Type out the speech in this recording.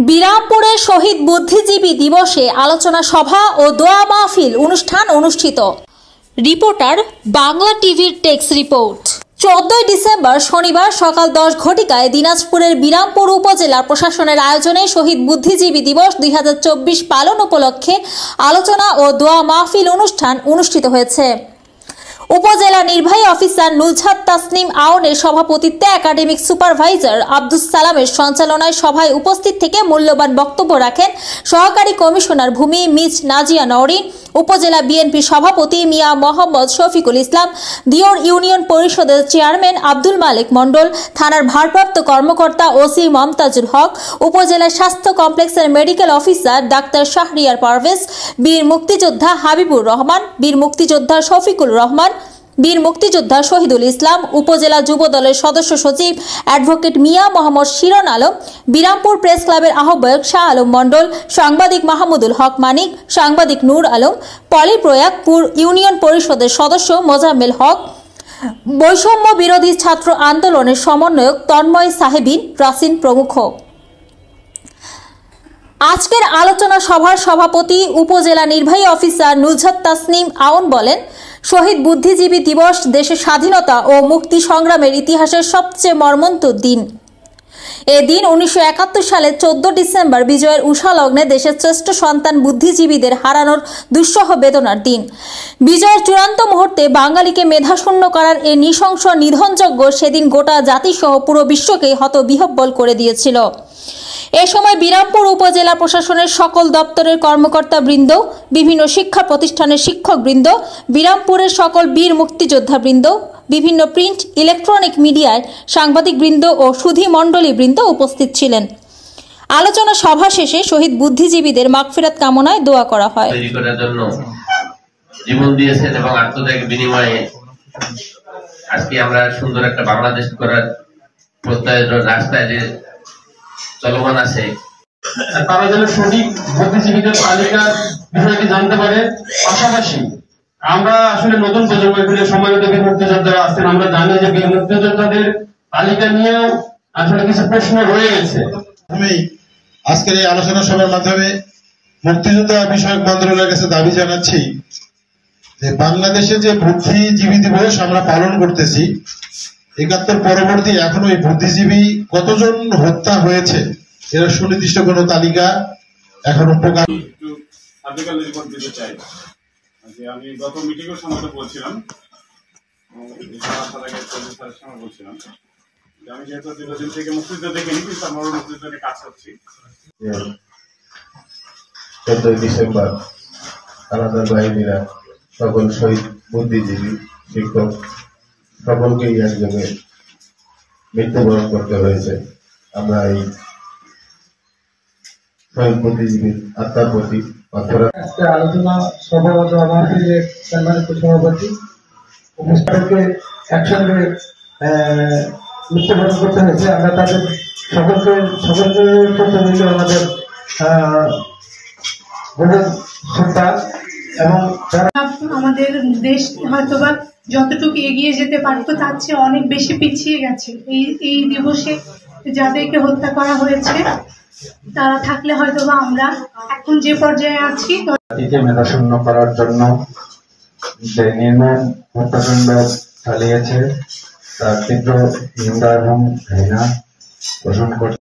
বিরামপুরে শহীদ বুদ্ধিজীবী দিবসে আলোচনা সভা ও দোয়া মাহফিল অনুষ্ঠান অনুষ্ঠিত। রিপোর্টার বাংলা টিভির টেক্স রিপোর্ট। 14 ডিসেম্বর শনিবার সকাল 10 ঘটিকায় দিনাজপুরের বিরামপুর উপজেলা প্রশাসনের আয়োজনে শহীদ বুদ্ধিজীবী দিবস 2024 পালন উপলক্ষে আলোচনা ও দোয়া মাহফিল অনুষ্ঠান অনুষ্ঠিত হয়েছে। উপজেলা নির্বাহী অফিসার নুজহাত তাসনিম আওনের সভাপতিত্বে একাডেমিক সুপারভাইজার আব্দুস সালামের সঞ্চালনায় সভায় উপস্থিত থেকে মূল্যবান বক্তব্য রাখেন সহকারী কমিশনার ভূমি মিস নাজিয়া নওরিন, উপজেলা বিএনপি সভাপতি মিয়া মোহাম্মদ শফিকুল ইসলাম, দিওর ইউনিয়ন পরিষদের চেয়ারম্যান আব্দুল মালিক মণ্ডল, থানার ভারপ্রাপ্ত কর্মকর্তা ওসি মমতাজুল হক, উপজেলা স্বাস্থ্য কমপ্লেক্সের medical officer doctor Shahriar Parvez, বীর মুক্তিযোদ্ধা হাবিবুর রহমান, বীর মুক্তিযোদ্ধা শফিকুল রহমান, বীর মুক্তিযোদ্ধা শহীদুল ইসলাম, উপজেলা যুব দলের সদস্য সচিব অ্যাডভোকেট মিয়া মোহাম্মদ শিরন আলম, বিরামপুর প্রেস ক্লাবের আহ্বায়ক শাহ আলম মণ্ডল, সাংবাদিক মাহমুদুল হক মানিক, সাংবাদিক নূর আলম, পলিপ্রয়াগপুর ইউনিয়ন পরিষদের সদস্য মোজাম্মেল হক, বৈষম্য বিরোধী ছাত্র আন্দোলনের সমন্বয়ক তন্ময় সাহেবিন রাসিন প্রমুখ। আজকের আলোচনা সভার সভাপতি উপজেলা নির্বাহী অফিসার নুজহাত তাসনিম আওন বলেন, শহীদ বুদ্ধিজীবী দিবস দেশের স্বাধীনতা ও মুক্তি সংগ্রামের ইতিহাসের সবচেয়ে মর্মন্তুদ দিন। এদিন 1971 সালের 14 ডিসেম্বর বিজয়ের উষালগ্নে দেশের শ্রেষ্ঠ সন্তান বুদ্ধিজীবীদের হারানোর দুঃসহ বেদনার দিন। বিজয়ের চূড়ান্ত মুহূর্তে বাঙালিকে মেধাশূন্য করার এই নৃশংস নিধনযজ্ঞ সেদিন গোটা জাতিসহ পুরো বিশ্বকেই হতবিহ্বল করে দিয়েছিল। এ সময় বিরামপুর উপজেলা প্রশাসনের সকল দপ্তরের কর্মকর্তা বৃন্দ, বিভিন্ন শিক্ষা প্রতিষ্ঠানের শিক্ষক বৃন্দ, বিরামপুরের সকল বীর মুক্তিযোদ্ধা বৃন্দ, বিভিন্ন প্রিন্ট ইলেকট্রনিক মিডিয়ায় সাংবাদিক বৃন্দ ও সুধী মণ্ডলী বৃন্দ উপস্থিত ছিলেন। আলোচনা সভা শেষে শহীদ বুদ্ধিজীবীদের মাগফিরাত কামনায় দোয়া করা হয়। জীবন দিয়েছেন এবং আত্মত্যাগের বিনিময়ে আজকে আমরা সুন্দর একটা বাংলাদেশ করার প্রত্যয়ের রাস্তায় যে চলমান আছে, তারা যেন সঠিক বুদ্ধিজীবীদের তালিকার বিষয়টি জানতে পারে। পাশাপাশি আমরা আসলে নতুন প্রজন্মের সম্মানিত বীর মুক্তিযোদ্ধারা আছেন, আমরা জানি যে বীর মুক্তিযোদ্ধাদের তালিকা নিয়েও আসলে কিছু প্রশ্ন রয়ে গেছে। আমি আজকের এই আলোচনা সভার মাধ্যমে মুক্তিযোদ্ধা বিষয়ক মন্ত্রণালয়ের কাছে দাবি জানাচ্ছি যে বাংলাদেশে যে বুদ্ধিজীবী দিবস আমরা পালন করতেছি, 71 পরবর্তী এখনো এই বুদ্ধিজীবী কতজন হত্যা হয়েছে এর সুনির্দিষ্ট কোন তালিকা এখনো প্রকাশ। আমি গত মিটিং এর সময় বলছিলাম আমি যেহেতু দীর্ঘদিন থেকে মুক্তিযুদ্ধ দেখিনি, কিন্তু আমরা মুক্তিযুদ্ধ নিয়ে কাজ করছি। 14 ডিসেম্বর আলাদা বাহিনীরা সকল শহীদ বুদ্ধিজীবী শিক্ষক সকলকেই একযোগে মৃত্যুবরণ করতে হয়েছে। আমরা এই শহীদ বুদ্ধিজীবীর আত্মার প্রতি আজকে আলোচনা সভা মাহফিলের সম্মানিত সভাপতি অনুষ্ঠানকে একসঙ্গে মৃত্যুবরণ করতে হয়েছে। আমরা তাদের সকলকে প্রথমে আমাদের শ্রদ্ধা এবং আমাদের দেশ হয়তোবা যতটুকু এগিয়ে যেতে পারতো তার চেয়ে অনেক বেশি পিছিয়ে গেছে। এই দিবসে যাদেরকে হত্যা করা হয়েছে তারা থাকলে হয়তোবা আমরা এখন যে পর্যায়ে আছি। মেধাশূন্য করার জন্য যে নির্মম হত্যাকাণ্ড চালিয়েছে তার তীব্র নিন্দা এবং ঘৃণা পোষণ করতে